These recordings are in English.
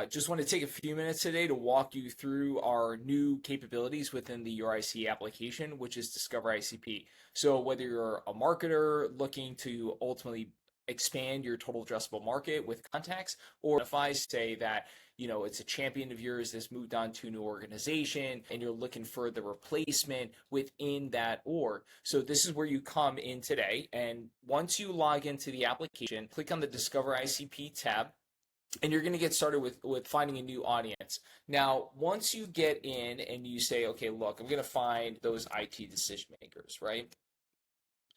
Just want to take a few minutes today to walk you through our new capabilities within the YourICP application, which is DiscoverICP. So whether you're a marketer looking to ultimately expand your total addressable market with contacts, or if I say that it's a champion of yours that's moved on to a new organization and you're looking for the replacement within that org. So this is where you come in today. And once you log into the application, click on the Discover ICP tab, and you're going to get started with finding a new audience. Now, once you get in and you say, okay, look, I'm going to find those IT decision makers, right?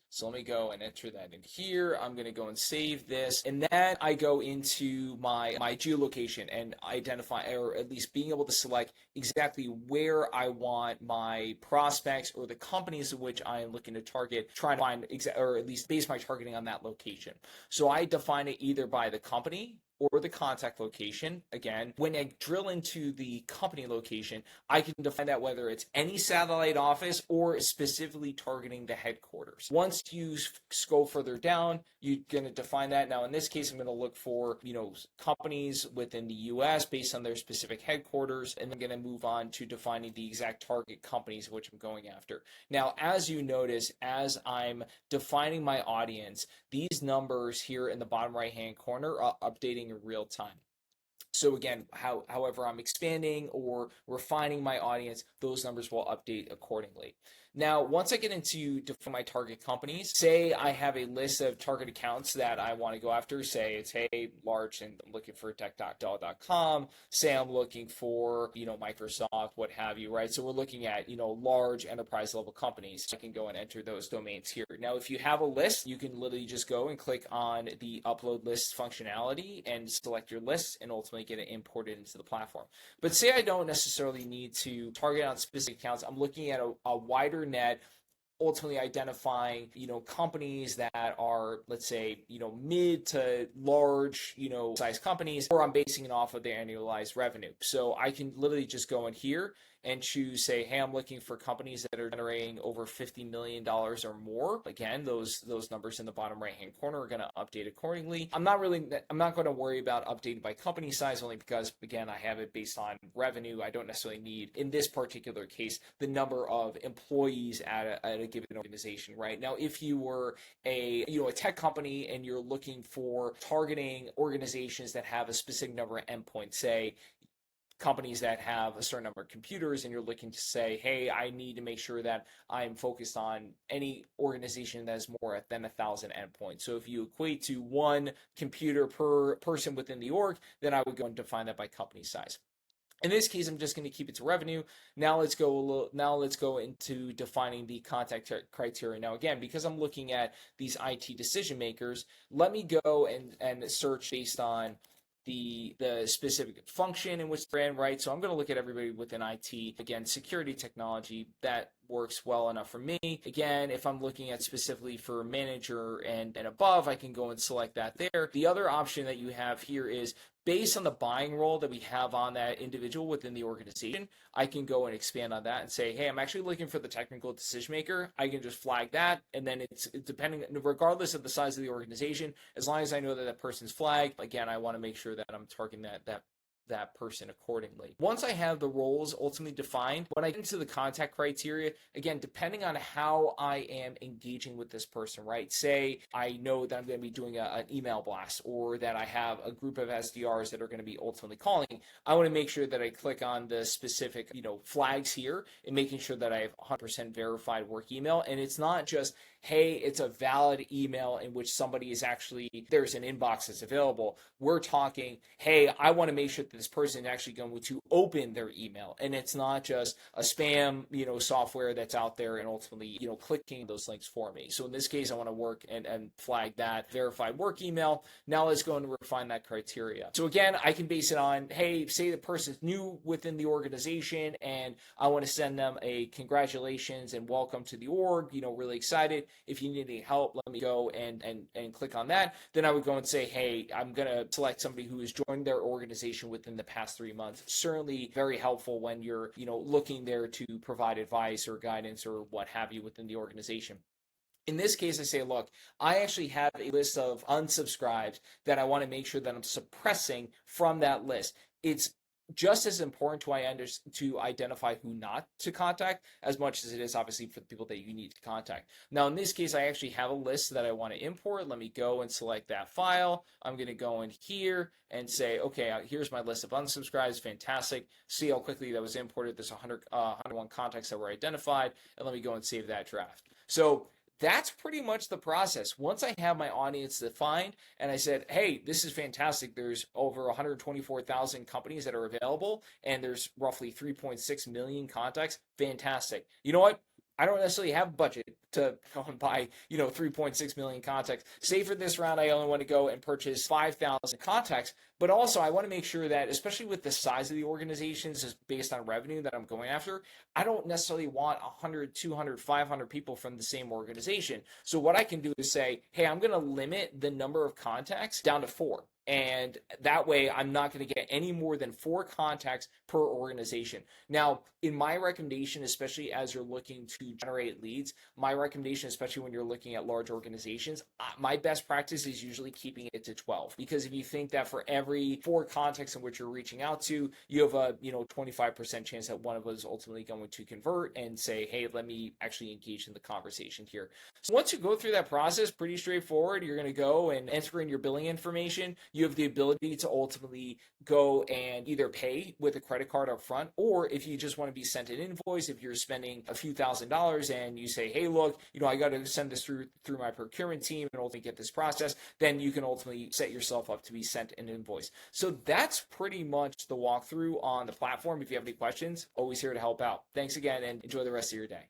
So let me go and enter that in here. I'm going to go and save this. And then I go into my geolocation and identify, or at least being able to select exactly where I want my prospects or the companies in which I am looking to target, trying to find, or at least base my targeting on that location. So I define it either by the company or the contact location. Again, when I drill into the company location, I can define that whether it's any satellite office or specifically targeting the headquarters. Once you go further down, you're going to define that. Now, in this case, I'm going to look for, companies within the US based on their specific headquarters, and I'm going to move on to defining the exact target companies which I'm going after. Now, as you notice, as I'm defining my audience, these numbers here in the bottom right-hand corner are updating in real time. So again, however I'm expanding or refining my audience, those numbers will update accordingly. Now, once I get into define my target companies, say I have a list of target accounts that I want to go after. Say it's, hey, large, and I'm looking for tech.dell.com. Say I'm looking for, Microsoft, what have you, right? So we're looking at, large enterprise level companies. I can go and enter those domains here. Now, if you have a list, you can literally just go and click on the upload list functionality and select your list and ultimately get it imported into the platform. But say I don't necessarily need to target on specific accounts. I'm looking at a wider net, ultimately identifying, companies that are, let's say, mid to large, size companies, or I'm basing it off of their annualized revenue. So I can literally just go in here and choose, say, hey, I'm looking for companies that are generating over $50 million or more. Again, those numbers in the bottom right-hand corner are going to update accordingly. I'm not going to worry about updating by company size, only because, again, I have it based on revenue. I don't necessarily need, in this particular case, the number of employees at a given organization, right? Now, if you were a tech company and you're looking for targeting organizations that have a specific number of endpoints, say, companies that have a certain number of computers, and you're looking to say, hey, I need to make sure that I'm focused on any organization that has more than 1,000 endpoints. So if you equate to one computer per person within the org, then I would go and define that by company size. In this case, I'm just going to keep it to revenue. Now let's go into defining the contact criteria. Now again, because I'm looking at these IT decision makers, let me go and search based on the specific function in which they're in, right? So I'm going to look at everybody within IT. Again, security technology, that works well enough for me. Again, if I'm looking at specifically for manager and above, I can go and select that there. The other option that you have here is based on the buying role that we have on that individual within the organization, I can go and expand on that and say, hey, I'm actually looking for the technical decision maker. I can just flag that, and then it's depending, regardless of the size of the organization, as long as I know that that person's flagged, again, I want to make sure that I'm targeting that person accordingly. Once I have the roles ultimately defined, when I get into the contact criteria, again, depending on how I am engaging with this person, right? Say I know that I'm going to be doing an email blast, or that I have a group of SDRs that are going to be ultimately calling. I want to make sure that I click on the specific, flags here, and making sure that I have 100% verified work email. And it's not just, hey, it's a valid email in which somebody is actually, there's an inbox that's available. We're talking, hey, I want to make sure that this person is actually going to open their email, and it's not just a spam, software that's out there and ultimately, clicking those links for me. So in this case, I want to work and flag that verified work email. Now let's go and refine that criteria. So again, I can base it on, hey, say the person's new within the organization and I want to send them a congratulations and welcome to the org, really excited. If you need any help, let me go and click on that. Then I would go and say, hey, I'm going to select somebody who has joined their organization within the past 3 months. Certainly very helpful when you're, looking there to provide advice or guidance or what have you within the organization. In this case, I say, look, I actually have a list of unsubscribes that I want to make sure that I'm suppressing from that list. it's just as important to identify who not to contact as much as it is obviously for the people that you need to contact. Now, in this case, I actually have a list that I want to import. Let me go and select that file. I'm going to go in here and say, okay, here's my list of unsubscribes. Fantastic. See how quickly that was imported. There's 101 contacts that were identified. And let me go and save that draft. So that's pretty much the process. Once I have my audience defined and I said, hey, this is fantastic. There's over 124,000 companies that are available and there's roughly 3.6 million contacts. Fantastic. You know what? I don't necessarily have budget to go and buy, 3.6 million contacts. Say for this round, I only want to go and purchase 5,000 contacts, but also I want to make sure that, especially with the size of the organizations, is based on revenue that I'm going after, I don't necessarily want 100, 200, 500 people from the same organization. So what I can do is say, hey, I'm going to limit the number of contacts down to 4. And that way, I'm not going to get any more than 4 contacts per organization. Now, in my recommendation, especially as you're looking to generate leads, my recommendation, especially when you're looking at large organizations, my best practice is usually keeping it to 12. Because if you think that for every 4 contacts in which you're reaching out to, you have a 25% chance that one of us is ultimately going to convert and say, hey, let me actually engage in the conversation here. So once you go through that process, pretty straightforward. You're going to go and enter in your billing information. You have the ability to ultimately go and either pay with a credit card up front, or if you just want to be sent an invoice, if you're spending a few $1,000s and you say, hey, look, I got to send this through my procurement team and ultimately get this process, then you can ultimately set yourself up to be sent an invoice. So that's pretty much the walkthrough on the platform. If you have any questions, always here to help out. Thanks again and enjoy the rest of your day.